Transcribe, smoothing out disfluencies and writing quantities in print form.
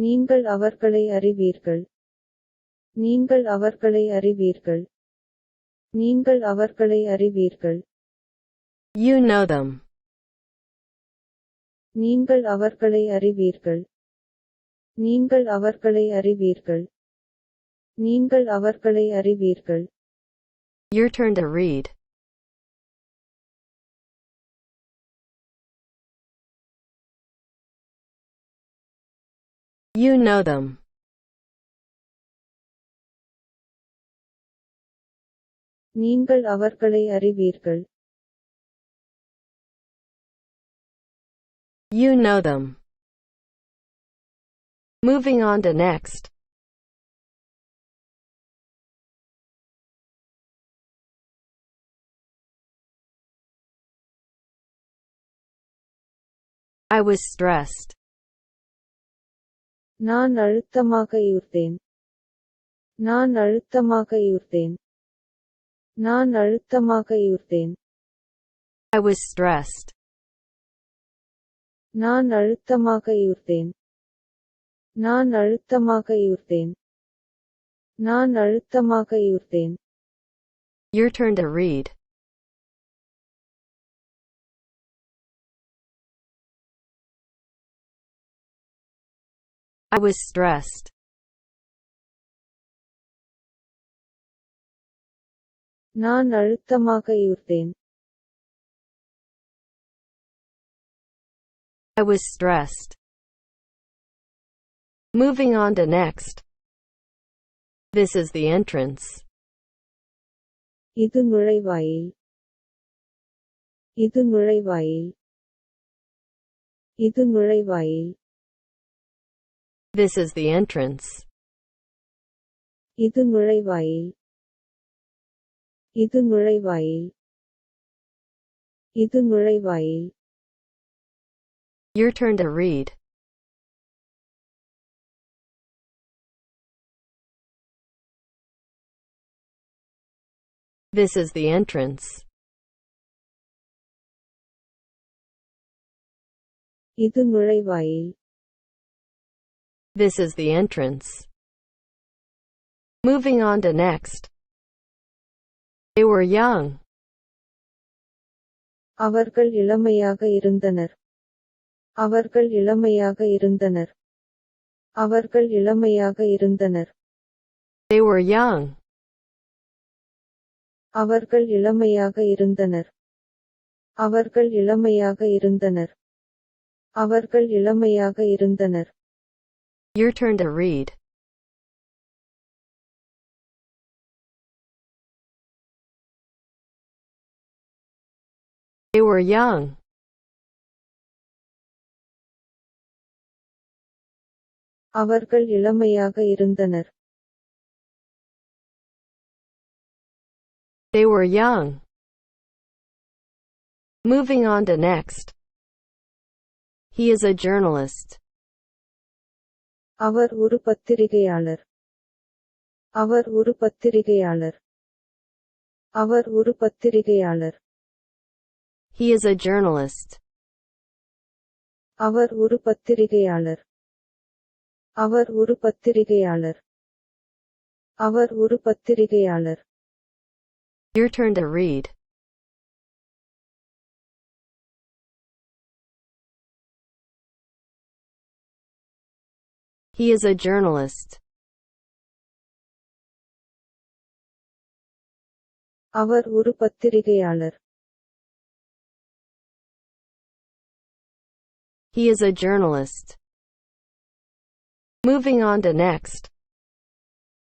நீங்கள் அவர்களை அறிவீர்கள். நீங்கள் அவர்களை அறிவீர்கள். நீங்கள் அவர்களை அறிவீர்கள். You know them. நீங்கள் அவர்களை அறிவீர்கள். நீங்கள் அவர்களை அறிவீர்கள். நீங்கள் அவர்களை அறிவீர்கள். Your turn to read. You know them. நீங்கள் அவர்களை அறிவீர்கள். You know them. Moving on to next. I was stressed. நான் அழுத்தமாக இருந்தேன். நான் அழுத்தமாக இருந்தேன். நான் அழுத்தமாக இருந்தேன். I was stressed. நான் அழுத்தமாக இருந்தேன். நான் அழுத்தமாக இருந்தேன். நான் அழுத்தமாக இருந்தேன். Your turn to read. I was stressed. நான் அழுத்தமாக இருந்தேன். I was stressed. Moving on to next. This is the entrance. இது நுழைவாயில். இது நுழைவாயில். இது நுழைவாயில். This is the entrance. இது நுழைவாயில். இது நுழைவாயில். இது நுழைவாயில். Your turn to read. This is the entrance. இது நுழைவாயில். This is the entrance. Moving on to next. They were young. அவர்கள் இளமையாக இருந்தனர். அவர்கள் இளமையாக இருந்தனர். அவர்கள் இளமையாக இருந்தனர். They were young. அவர்கள் இளமையாக இருந்தனர். அவர்கள் இளமையாக இருந்தனர். அவர்கள் இளமையாக இருந்தனர். Your turn to read. They were young. அவர்கள் இளமையாக இருந்தனர். They were young. Moving on to next. He is a journalist. அவர் ஒரு பத்திரிகையாளர். அவர் ஒரு பத்திரிகையாளர். அவர் ஒரு பத்திரிகையாளர். He is a journalist. அவர் ஒரு பத்திரிகையாளர். அவர் ஒரு பத்திரிகையாளர். அவர் ஒரு பத்திரிகையாளர். Your turn to read. He is a journalist. அவர் ஒரு பத்திரிகையாளர். He is a journalist. Moving on to next.